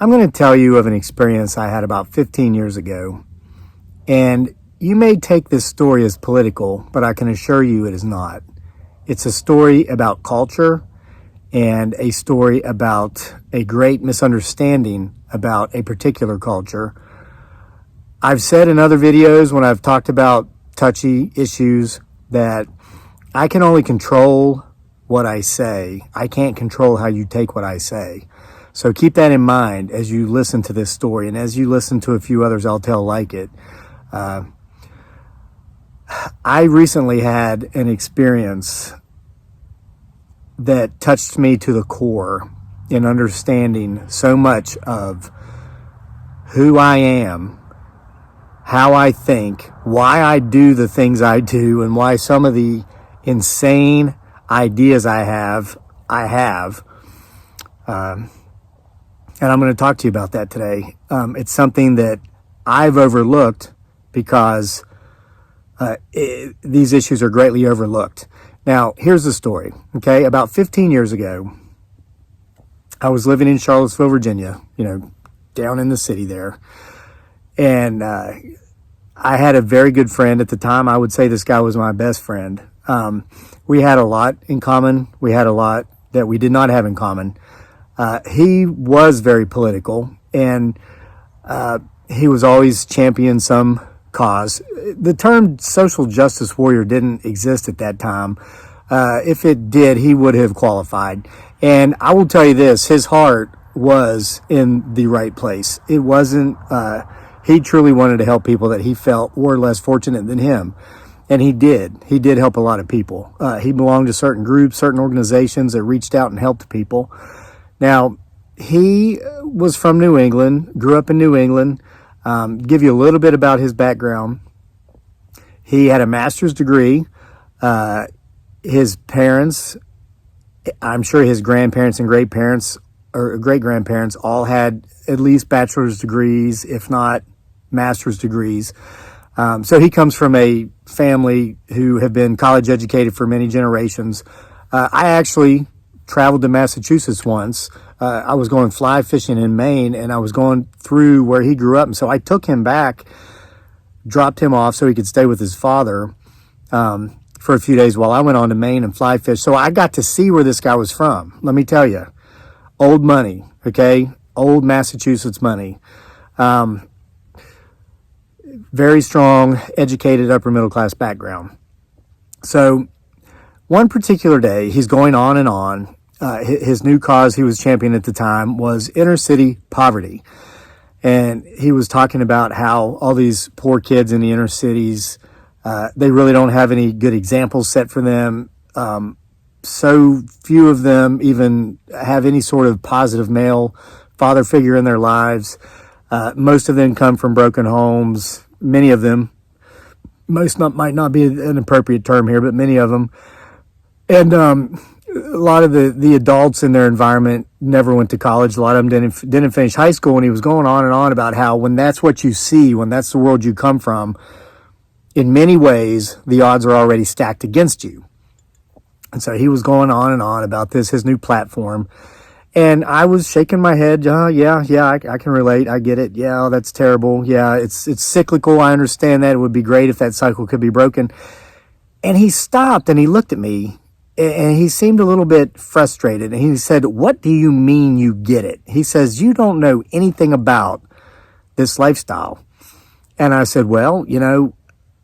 I'm going to tell you of an experience I had about 15 years ago. And you may take this story as political, but I can assure you it is not. It's a story about culture and a story about a great misunderstanding about a particular culture. I've said in other videos when I've talked about touchy issues that I can only control what I say. I can't control how you take what I say. So keep that in mind as you listen to this story, and as you listen to a few others I'll tell like it. I recently had an experience that touched me to the core in understanding so much of who I am, how I think, why I do the things I do, and why some of the insane ideas I have. And I'm going to talk to you about that today. It's something that I've overlooked because these issues are greatly overlooked. Now, here's the story. Okay, about 15 years ago, I was living in Charlottesville, Virginia, down in the city there. And I had a very good friend at the time. I would say this guy was my best friend. We had a lot in common. We had a lot that we did not have in common. He was very political, and he was always championing some cause. The term social justice warrior didn't exist at that time. If it did, he would have qualified. And I will tell you this, his heart was in the right place. It wasn't, he truly wanted to help people that he felt were less fortunate than him. And he did help a lot of people. He belonged to certain groups, certain organizations that reached out and helped people. Now, he was from New England, grew up in New England. Give you a little bit about his background. He had a master's degree. His parents, I'm sure his grandparents and great-parents or great-grandparents all had at least bachelor's degrees, if not master's degrees. So he comes from a family who have been college educated for many generations. I actually traveled to Massachusetts once. I was going fly fishing in Maine, and I was going through where he grew up. And so I took him back, dropped him off so he could stay with his father for a few days while I went on to Maine and fly fish. So I got to see where this guy was from. Let me tell you, old money, okay? Old Massachusetts money. Very strong, educated, upper middle class background. So one particular day, he's going on and on. His new cause he was championing at the time was inner city poverty. And he was talking about how all these poor kids in the inner cities, they really don't have any good examples set for them. So few of them even have any sort of positive male father figure in their lives. Most of them come from broken homes. Many of them, might not be an appropriate term here, but many of them. And a lot of the adults in their environment never went to college. A lot of them didn't finish high school. And he was going on and on about how when that's what you see, when that's the world you come from, in many ways, the odds are already stacked against you. And so he was going on and on about this, his new platform. And I was shaking my head. Yeah, I can relate. I get it. Yeah, that's terrible. Yeah, it's cyclical. I understand that. It would be great if that cycle could be broken. And he stopped and he looked at me and he seemed a little bit frustrated. And he said, "What do you mean you get it?" He says, "You don't know anything about this lifestyle." And I said, "Well,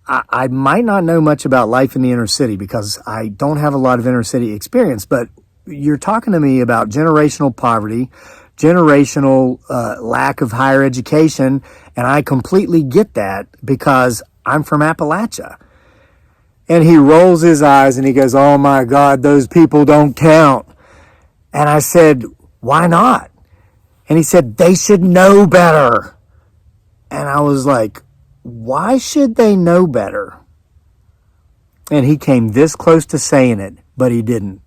I might not know much about life in the inner city because I don't have a lot of inner city experience, but you're talking to me about generational poverty, generational lack of higher education, and I completely get that because I'm from Appalachia." And he rolls his eyes and he goes, "Oh my God, those people don't count." And I said, "Why not?" And he said, "They should know better." And I was like, "Why should they know better?" And he came this close to saying it, but he didn't.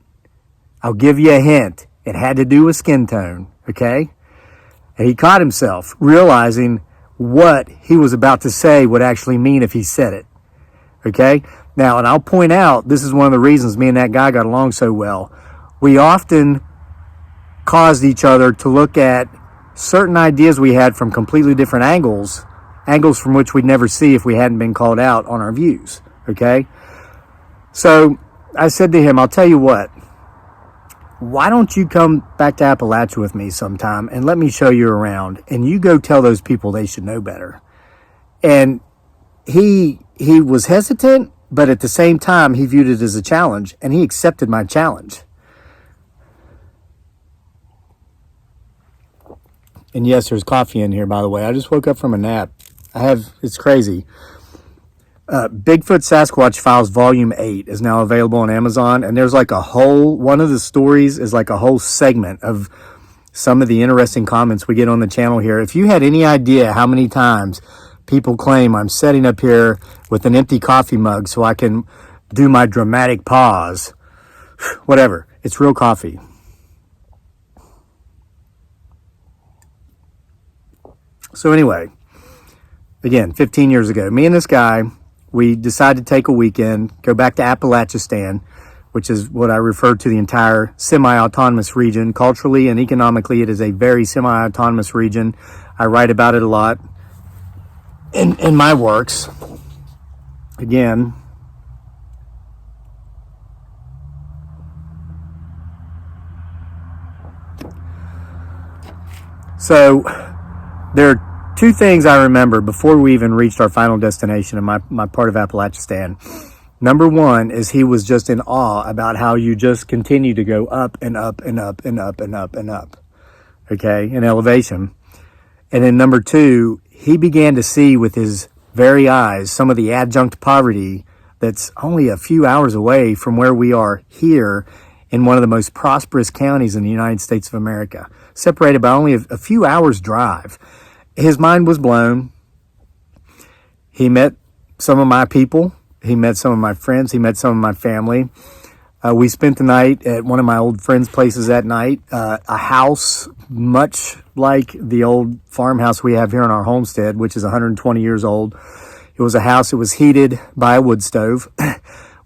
I'll give you a hint. It had to do with skin tone, okay? And he caught himself realizing what he was about to say would actually mean if he said it, okay? Now, and I'll point out, this is one of the reasons me and that guy got along so well. We often caused each other to look at certain ideas we had from completely different angles from which we'd never see if we hadn't been called out on our views. Okay. So I said to him, I'll tell you what, why don't you come back to Appalachia with me sometime and let me show you around, and you go tell those people they should know better. And he was hesitant, but at the same time, he viewed it as a challenge, and he accepted my challenge. And yes, there's coffee in here, by the way. I just woke up from a nap. It's crazy. Bigfoot Sasquatch Files Volume 8 is now available on Amazon, and there's like one of the stories is like a whole segment of some of the interesting comments we get on the channel here. If you had any idea how many times people claim I'm sitting up here with an empty coffee mug so I can do my dramatic pause, whatever, it's real coffee. So anyway, again, 15 years ago, me and this guy, we decided to take a weekend, go back to Appalachia, which is what I refer to the entire semi-autonomous region. Culturally and economically, it is a very semi-autonomous region. I write about it a lot in my works. Again, so there are two things I remember before we even reached our final destination in my part of Appalachia. Number one is he was just in awe about how you just continue to go up and up and up and up and up and up, okay, in elevation. And then number two, he began to see with his very eyes some of the adjunct poverty that's only a few hours away from where we are here in one of the most prosperous counties in the United States of America, separated by only a few hours drive. His mind was blown. He met some of my people. He met some of my friends. He met some of my family. We spent the night at one of my old friends' places that night, a house much like the old farmhouse we have here in our homestead, which is 120 years old. It was a house that was heated by a wood stove.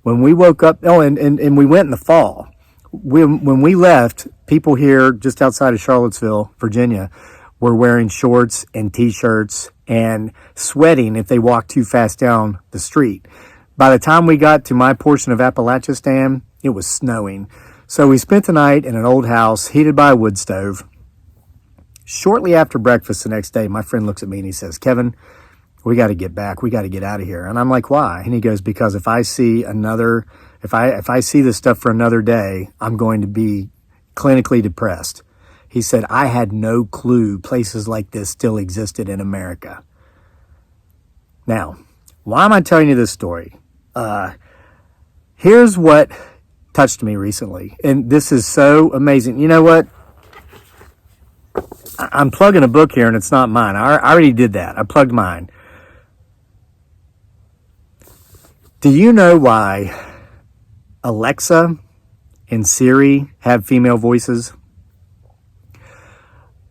When we woke up, and we went in the fall. When we left, people here just outside of Charlottesville, Virginia, were wearing shorts and T-shirts and sweating if they walked too fast down the street. By the time we got to my portion of Appalachia, it was snowing. So we spent the night in an old house heated by a wood stove. Shortly after breakfast the next day, my friend looks at me and he says, "Kevin, we got to get back. We got to get out of here." And I'm like, "Why?" And he goes, "Because if I see this stuff for another day, I'm going to be clinically depressed." He said, "I had no clue places like this still existed in America." Now, why am I telling you this story? Here's what touched me recently, and this is so amazing. You know what? I'm plugging a book here, and it's not mine. I already did that. I plugged mine. Do you know why Alexa and Siri have female voices?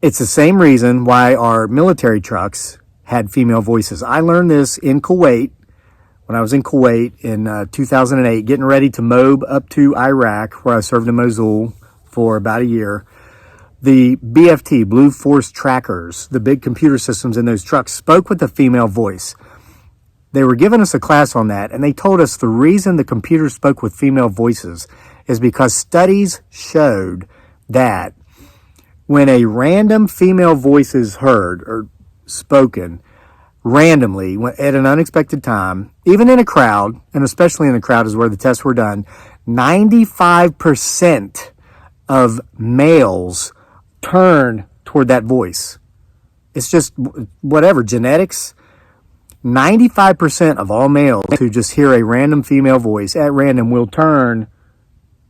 It's the same reason why our military trucks had female voices. I learned this in Kuwait, when I was in Kuwait in 2008, getting ready to mob up to Iraq, where I served in Mosul for about a year. The BFT, Blue Force Trackers, the big computer systems in those trucks, spoke with a female voice. They were giving us a class on that, and they told us the reason the computers spoke with female voices is because studies showed that when a random female voice is heard or spoken randomly at an unexpected time, even in a crowd, and especially in a crowd is where the tests were done, 95% of males turn toward that voice. It's just whatever, genetics. 95% of all males who just hear a random female voice at random will turn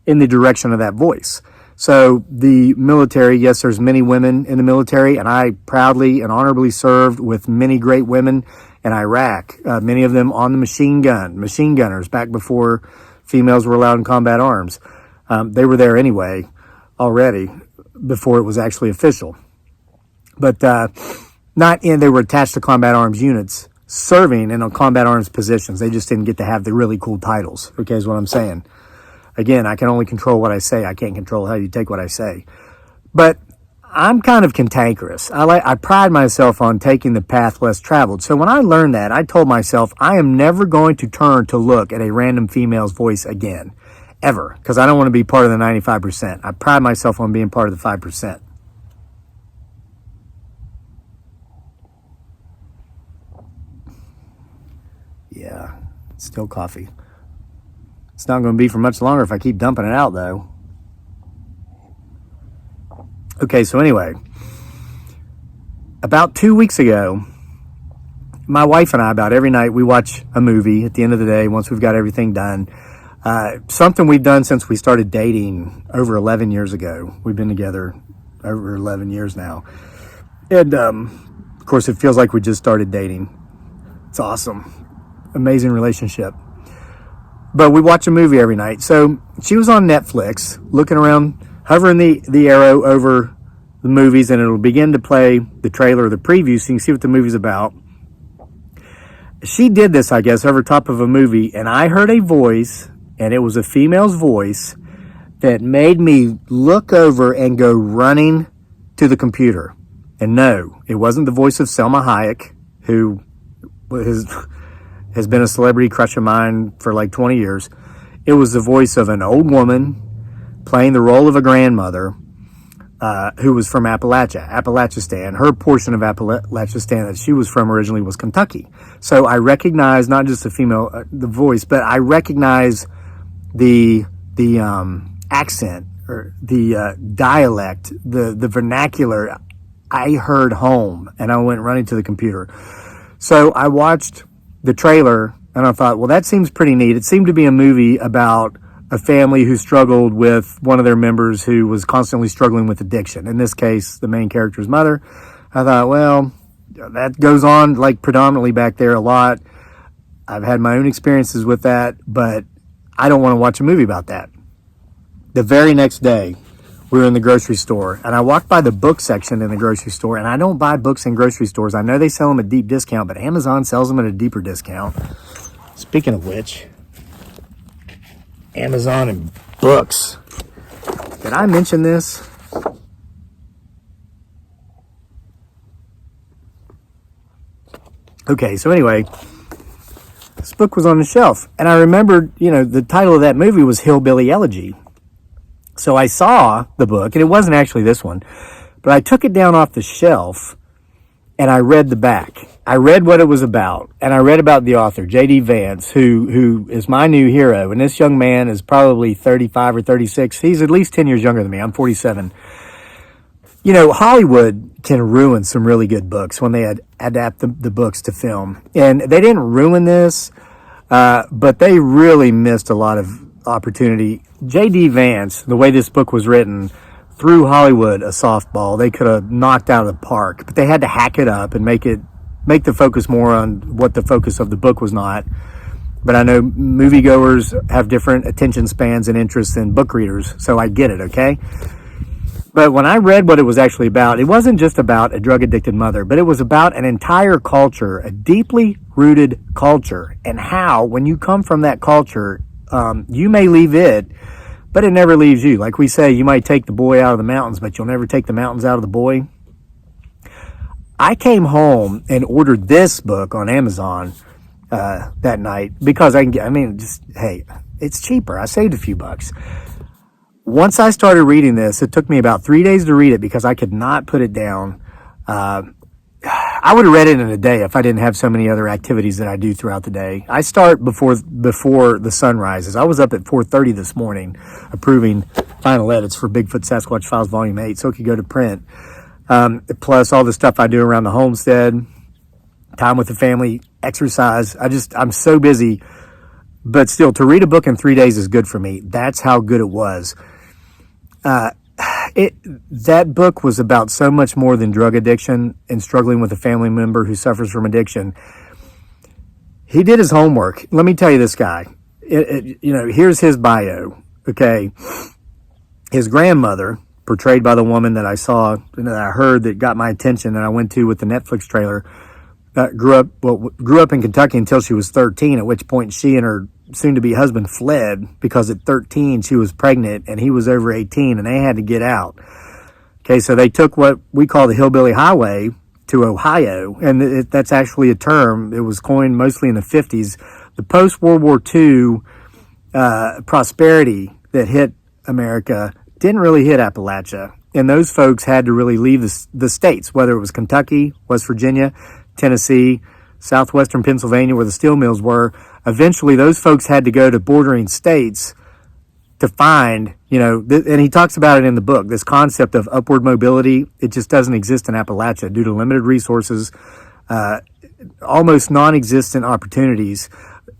in the direction of that voice. So the military, yes, there's many women in the military, and I proudly and honorably served with many great women in Iraq, many of them on the machine gunners, back before females were allowed in combat arms. They were there anyway already before it was actually official. But they were attached to combat arms units, serving in combat arms positions. They just didn't get to have the really cool titles, okay, is what I'm saying. Again, I can only control what I say. I can't control how you take what I say. But I'm kind of cantankerous. I pride myself on taking the path less traveled. So when I learned that, I told myself I am never going to turn to look at a random female's voice again, ever, because I don't want to be part of the 95%. I pride myself on being part of the 5%. Yeah, still coffee. It's not going to be for much longer if I keep dumping it out, though. Okay, so anyway, about 2 weeks ago, my wife and I, about every night, we watch a movie at the end of the day once we've got everything done. Something we've done since we started dating over 11 years ago. We've been together over 11 years now. And, of course, it feels like we just started dating. It's awesome. Amazing relationship. But we watch a movie every night. So she was on Netflix looking around, hovering the arrow over the movies, and it'll begin to play the trailer or the preview so you can see what the movie's about. She did this, I guess, over top of a movie, and I heard a voice, and it was a female's voice that made me look over and go running to the computer. And no, it wasn't the voice of Selma Hayek, who has been a celebrity crush of mine for like 20 years. It was the voice of an old woman playing the role of a grandmother who was from Appalachistan. Her portion of Appalachistan that she was from originally was Kentucky. So I recognize not just the female, the voice, but I recognize the accent or the dialect, the vernacular. I heard home, and I went running to the computer. So I watched the trailer, and I thought, well, that seems pretty neat. It seemed to be a movie about a family who struggled with one of their members who was constantly struggling with addiction. In this case, the main character's mother. I thought, well, that goes on like predominantly back there a lot. I've had my own experiences with that, but I don't want to watch a movie about that. The very next day, we were in the grocery store, and I walked by the book section in the grocery store, and I don't buy books in grocery stores. I know they sell them at deep discount, but Amazon sells them at a deeper discount. Speaking of which, Amazon and books. Did I mention this? Okay, so anyway, this book was on the shelf, and I remembered, the title of that movie was Hillbilly Elegy. So I saw the book, and it wasn't actually this one, but I took it down off the shelf, and I read the back. I read what it was about, and I read about the author, J.D. Vance, who is my new hero, and this young man is probably 35 or 36. He's at least 10 years younger than me. I'm 47. Hollywood can ruin some really good books when they adapt the books to film, and they didn't ruin this, but they really missed a lot of opportunity. J.D. Vance, the way this book was written, threw Hollywood a softball. They could have knocked out of the park, but they had to hack it up and make the focus more on what the focus of the book was not. But I know moviegoers have different attention spans and interests than book readers, so I get it, okay? But when I read what it was actually about, it wasn't just about a drug-addicted mother, but it was about an entire culture, a deeply rooted culture, and how, when you come from that culture, you may leave it, but it never leaves you. Like we say, you might take the boy out of the mountains, but you'll never take the mountains out of the boy. I came home and ordered this book on Amazon that night because it's cheaper. I saved a few bucks. Once I started reading this, it took me about 3 days to read it because I could not put it down. I would have read it in a day if I didn't have so many other activities that I do throughout the day. I start before the sun rises. I was up at 4:30 this morning approving final edits for Bigfoot Sasquatch Files Volume 8 so it could go to print. Plus all the stuff I do around the homestead, time with the family, exercise. I'm so busy, but still, to read a book in 3 days is good for me. That's how good it was. That book was about so much more than drug addiction and struggling with a family member who suffers from addiction. He did his homework. Let me tell you this guy. Here's his bio. Okay. His grandmother, portrayed by the woman that I saw, that I heard, that got my attention, that I went to with the Netflix trailer, grew up in Kentucky until she was 13, at which point she and her soon-to-be husband fled because at 13 she was pregnant and he was over 18 and they had to get out. Okay, so they took what we call the Hillbilly Highway to Ohio, and that's actually a term. It was coined mostly in the 50s. The post-World War II prosperity that hit America didn't really hit Appalachia, and those folks had to really leave the states, whether it was Kentucky, West Virginia, Tennessee, southwestern Pennsylvania, where the steel mills were. Eventually, those folks had to go to bordering states to find, and he talks about it in the book, this concept of upward mobility. It just doesn't exist in Appalachia due to limited resources, almost non-existent opportunities.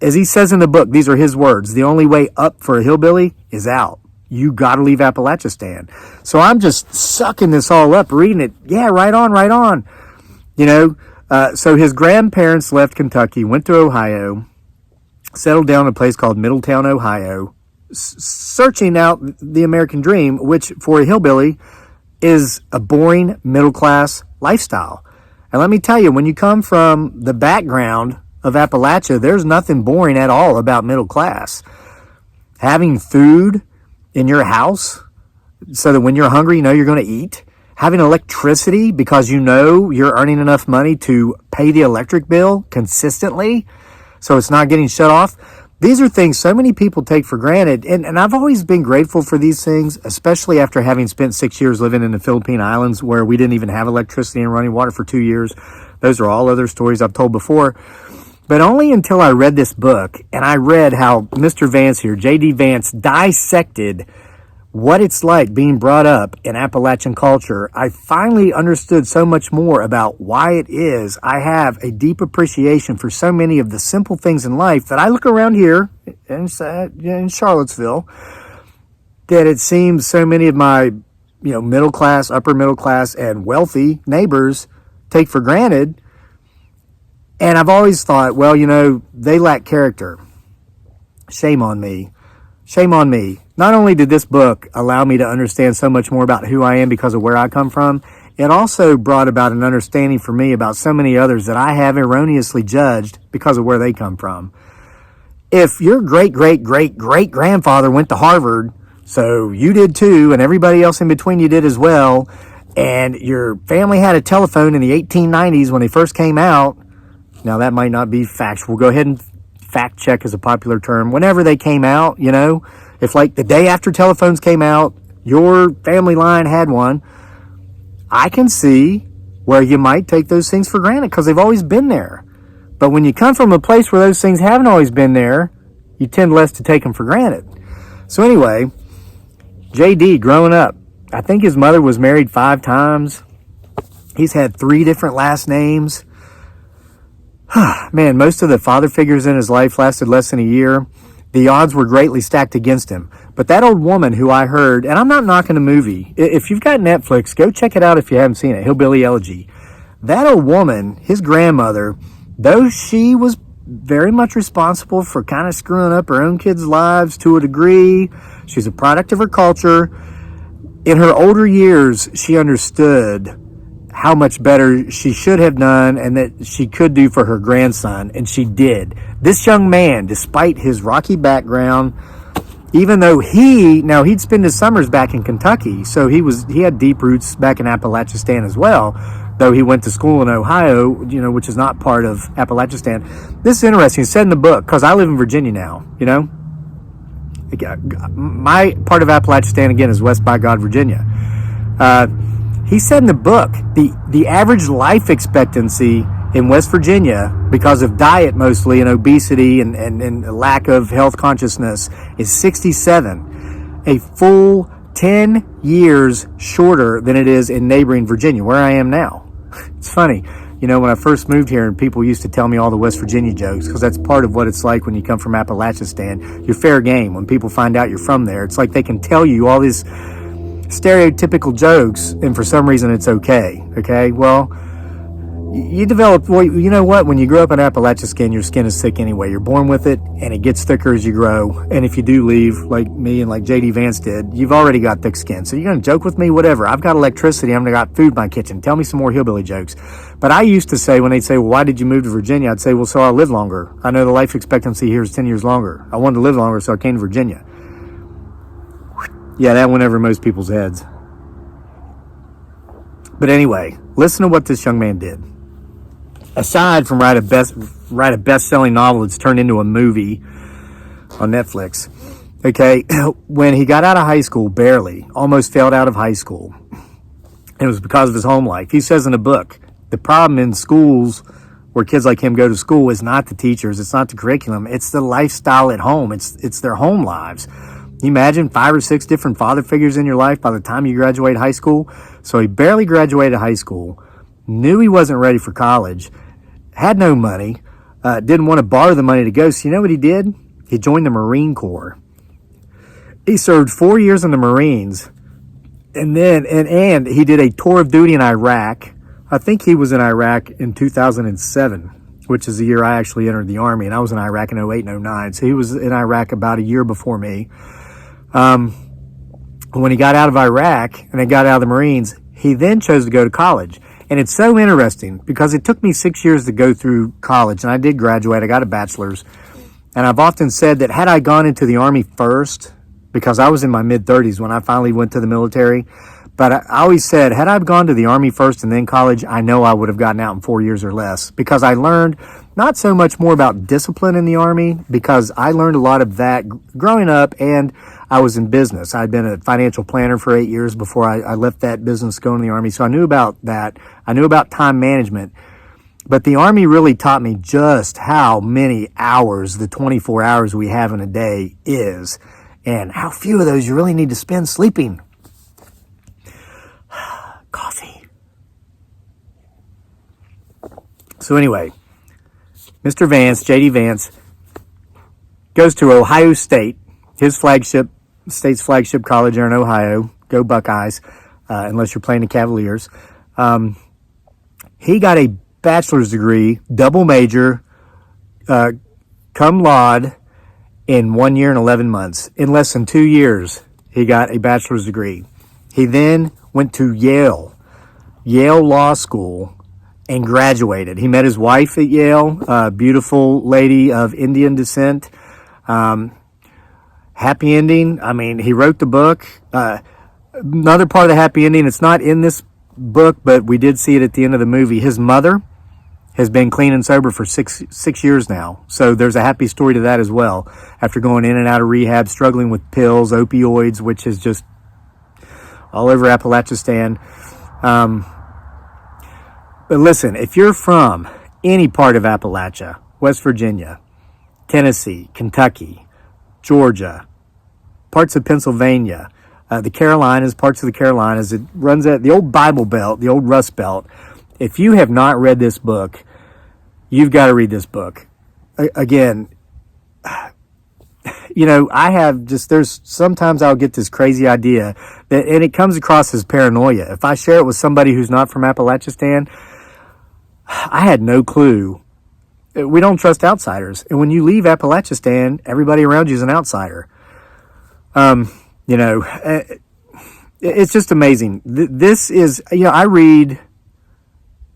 As he says in the book, these are his words, the only way up for a hillbilly is out. You got to leave Appalachia, Stan. So I'm just sucking this all up, reading it. Yeah, right on, right on. So his grandparents left Kentucky, went to Ohio, settled down in a place called Middletown, Ohio, searching out the American dream, which for a hillbilly is a boring middle-class lifestyle. And let me tell you, when you come from the background of Appalachia, there's nothing boring at all about middle class. Having food in your house so that when you're hungry, you're going to eat. Having electricity because you're earning enough money to pay the electric bill consistently so it's not getting shut off. These are things so many people take for granted, and I've always been grateful for these things, especially after having spent 6 years living in the Philippine Islands where we didn't even have electricity and running water for 2 years. Those are all other stories I've told before. But only until I read this book, and I read how Mr. Vance here, J.D. Vance, dissected what it's like being brought up in Appalachian culture, I finally understood so much more about why it is I have a deep appreciation for so many of the simple things in life that I look around here in Charlottesville, that it seems so many of my middle class, upper middle class, and wealthy neighbors take for granted. And I've always thought, they lack character. Shame on me. Shame on me. Not only did this book allow me to understand so much more about who I am because of where I come from, it also brought about an understanding for me about so many others that I have erroneously judged because of where they come from. If your great-great-great-great-grandfather went to Harvard, so you did too, and everybody else in between you did as well, and your family had a telephone in the 1890s when they first came out, now that might not be factual. Go ahead and fact check is a popular term. Whenever they came out, if like the day after telephones came out, your family line had one, I can see where you might take those things for granted because they've always been there. But when you come from a place where those things haven't always been there, you tend less to take them for granted. So anyway, JD growing up, I think his mother was married 5 times. He's had 3 different last names. Man, most of the father figures in his life lasted less than a year. The odds were greatly stacked against him. But that old woman who I heard, and I'm not knocking the movie. If you've got Netflix, go check it out if you haven't seen it, Hillbilly Elegy. That old woman, his grandmother, though she was very much responsible for kind of screwing up her own kids' lives to a degree, she's a product of her culture. In her older years, she understood how much better she should have done and that she could do for her grandson, and she did. This young man, despite his rocky background, even though he'd spend his summers back in Kentucky, so he had deep roots back in Appalachistan as well, though he went to school in Ohio, which is not part of Appalachistan. This is interesting. It's said in the book, because I live in Virginia now, My part of Appalachistan, again, is West by God, Virginia. He said in the book, the average life expectancy in West Virginia, because of diet mostly and obesity and lack of health consciousness, is 67. A full 10 years shorter than it is in neighboring Virginia, where I am now. It's funny. When I first moved here and people used to tell me all the West Virginia jokes, because that's part of what it's like when you come from Appalachistan. You're fair game. When people find out you're from there, it's like they can tell you all these stereotypical jokes, and for some reason it's okay. Well, you develop, you know what, when you grow up in Appalachia, your skin is thick anyway. You're born with it, and it gets thicker as you grow. And if you do leave, like me and like J.D. Vance did, you've already got thick skin. So you're going to joke with me? Whatever. I've got electricity. I've got food in my kitchen. Tell me some more hillbilly jokes. But I used to say, when they'd say, well, why did you move to Virginia? I'd say, well, so I'll live longer. I know the life expectancy here is 10 years longer. I wanted to live longer, so I came to Virginia. Yeah, that went over most people's heads. But anyway, listen to what this young man did. Aside from write a best-selling novel that's turned into a movie on Netflix, okay, when he got out of high school, barely, almost failed out of high school, it was because of his home life. He says in a book, the problem in schools where kids like him go to school is not the teachers, it's not the curriculum, it's the lifestyle at home, it's their home lives. You imagine 5 or 6 different father figures in your life by the time you graduate high school? So he barely graduated high school, knew he wasn't ready for college, had no money, didn't want to borrow the money to go. So you know what he did? He joined the Marine Corps. He served 4 years in the Marines, and then and he did a tour of duty in Iraq. I think he was in Iraq in 2007, which is the year I actually entered the Army, and I was in Iraq in 08 and 09. So he was in Iraq about a year before me. When he got out of Iraq and then got out of the Marines, he then chose to go to college. And it's so interesting because it took me 6 years to go through college, and I did graduate. I got a bachelor's. And I've often said that had I gone into the Army first, because I was in my mid-30s when I finally went to the military, but I always said, had I gone to the Army first and then college, I know I would have gotten out in 4 years or less, because I learned not so much more about discipline in the Army, because I learned a lot of that growing up, and I was in business. I'd been a financial planner for 8 years before I left that business going to the Army, so I knew about that. I knew about time management. But the Army really taught me just how many hours the 24 hours we have in a day is, and how few of those you really need to spend sleeping. Coffee. So anyway, Mr. Vance, J.D. Vance, goes to Ohio State, his state's flagship college there in Ohio. Go Buckeyes, unless you're playing the Cavaliers. He got a bachelor's degree, double major, cum laude, in 1 year and 11 months. In less than 2 years, he got a bachelor's degree. He then went to Yale Law School, and graduated. He met his wife at Yale, a beautiful lady of Indian descent. Happy ending. I mean, he wrote the book. Another part of the happy ending, it's not in this book, but we did see it at the end of the movie. His mother has been clean and sober for six years now. So there's a happy story to that as well. After going in and out of rehab, struggling with pills, opioids, which is just all over Appalachia. But listen, if you're from any part of Appalachia, West Virginia, Tennessee, Kentucky, Georgia, parts of Pennsylvania, the Carolinas, parts of the Carolinas, it runs at the old Bible Belt, the old Rust Belt. If you have not read this book, you've got to read this book. Again, you know, there's sometimes I'll get this crazy idea that, and it comes across as paranoia. If I share it with somebody who's not from Appalachia, I had no clue. We don't trust outsiders. And when you leave Appalachia, everybody around you is an outsider. You know, it's just amazing. This is, you know, I read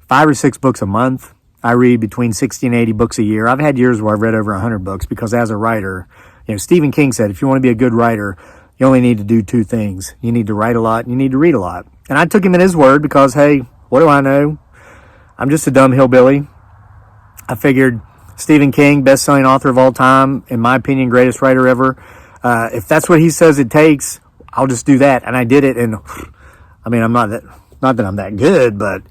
5 or 6 books a month. I read between 60 and 80 books a year. I've had years where I've read over 100 books because as a writer, you know, Stephen King said, if you want to be a good writer, you only need to do 2 things. You need to write a lot and you need to read a lot. And I took him at his word because, hey, what do I know? I'm just a dumb hillbilly. I figured Stephen King, best-selling author of all time, in my opinion, greatest writer ever. If that's what he says it takes, I'll just do that. And I did it. And I mean, not that I'm that good, but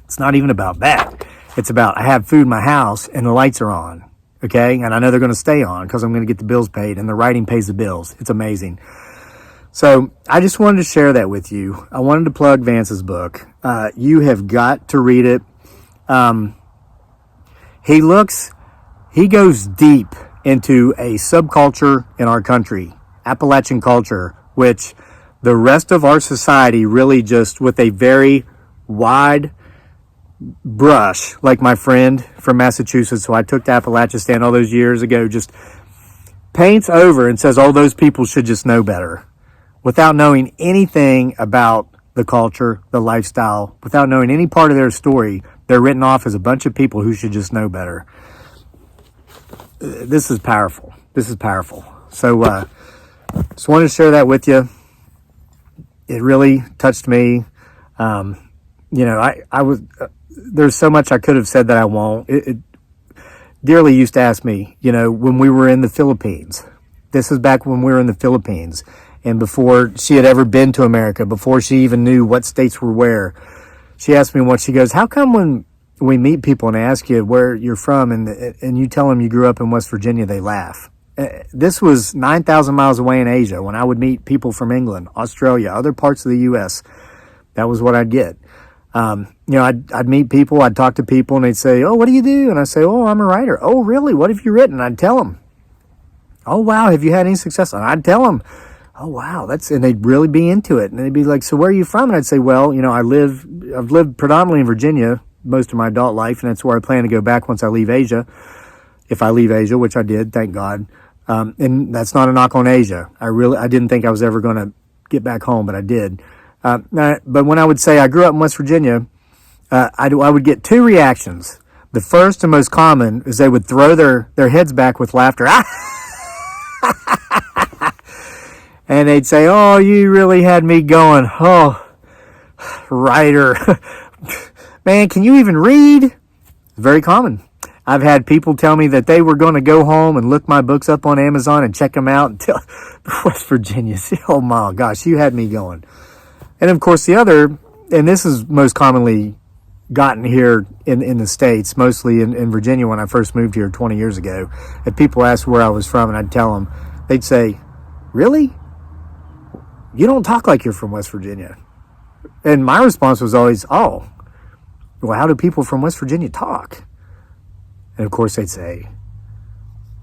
it's not even about that. It's about I have food in my house and the lights are on. Okay. And I know they're going to stay on because I'm going to get the bills paid and the writing pays the bills. It's amazing. So I just wanted to share that with you. I wanted to plug Vance's book. You have got to read it. He goes deep into a subculture in our country, Appalachian culture, which the rest of our society really just with a very wide brush, like my friend from Massachusetts, who I took to Appalachia all those years ago, just paints over and says, oh, those people should just know better, without knowing anything about the culture, the lifestyle, without knowing any part of their story. They're written off as a bunch of people who should just know better. This is powerful. This is powerful. So Just wanted to share that with you. It really touched me. I was, there's so much I could have said that I won't. Dearly used to ask me, when we were in the Philippines. This is back when we were in the Philippines and before she had ever been to America, before she even knew what states were where. She asked me once, she goes, how come when we meet people and ask you where you're from and you tell them you grew up in West Virginia, they laugh? This was 9,000 miles away in Asia when I would meet people from England, Australia, other parts of the U.S. That was what I'd get. I'd meet people, I'd talk to people, and they'd say, oh, what do you do? And I'd say, oh, I'm a writer. Oh, really? What have you written? I'd tell them. Oh, wow, have you had any success? And I'd tell them, oh, wow, and they'd really be into it. And they'd be like, so where are you from? And I'd say, well, I've lived predominantly in Virginia most of my adult life, and that's where I plan to go back once I leave Asia. If I leave Asia, which I did, thank God. And that's not a knock on Asia. I didn't think I was ever going to get back home, but I did. But when I would say I grew up in West Virginia, I would get two reactions. The first and most common is they would throw their heads back with laughter. And they'd say, oh, you really had me going. Oh, writer. Man, can you even read? Very common. I've had people tell me that they were going to go home and look my books up on Amazon and check them out and tell West Virginia. Oh my gosh, you had me going. And of course the other, and this is most commonly gotten here in the States, mostly in Virginia when I first moved here 20 years ago. If people asked where I was from and I'd tell them, they'd say, really? You don't talk like you're from West Virginia. And my response was always, oh, well, how do people from West Virginia talk? And of course they'd say,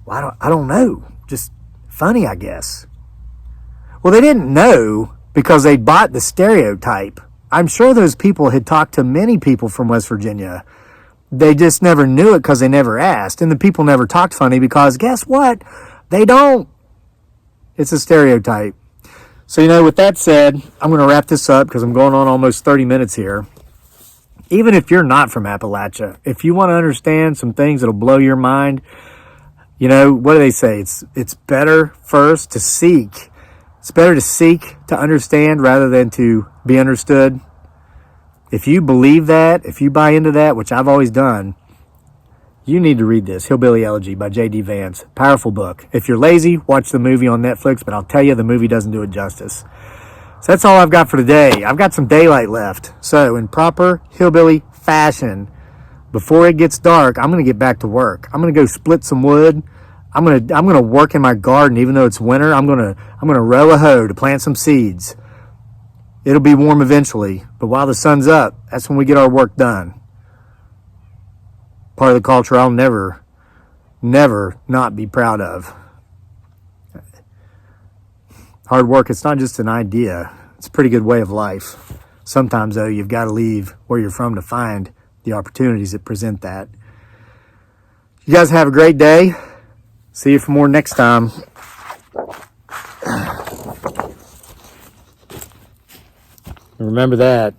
well, I don't know. Just funny, I guess. Well, they didn't know because they bought the stereotype. I'm sure those people had talked to many people from West Virginia. They just never knew it because they never asked. And the people never talked funny because guess what? They don't. It's a stereotype. So, with that said, I'm going to wrap this up because I'm going on almost 30 minutes here. Even if you're not from Appalachia, if you want to understand some things that'll blow your mind, what do they say? It's better first to seek. It's better to seek to understand rather than to be understood. If you believe that, if you buy into that, which I've always done, you need to read this, Hillbilly Elegy by J.D. Vance. Powerful book. If you're lazy, watch the movie on Netflix, but I'll tell you, the movie doesn't do it justice. So that's all I've got for today. I've got some daylight left. So in proper hillbilly fashion, before it gets dark, I'm going to get back to work. I'm going to go split some wood. I'm going to work in my garden even though it's winter. I'm going to row a hoe to plant some seeds. It'll be warm eventually, but while the sun's up, that's when we get our work done. Part of the culture I'll never not be proud of. Hard work, it's not just an idea. It's a pretty good way of life. Sometimes, though, you've got to leave where you're from to find the opportunities that present that. You guys have a great day. See you for more next time. Remember that.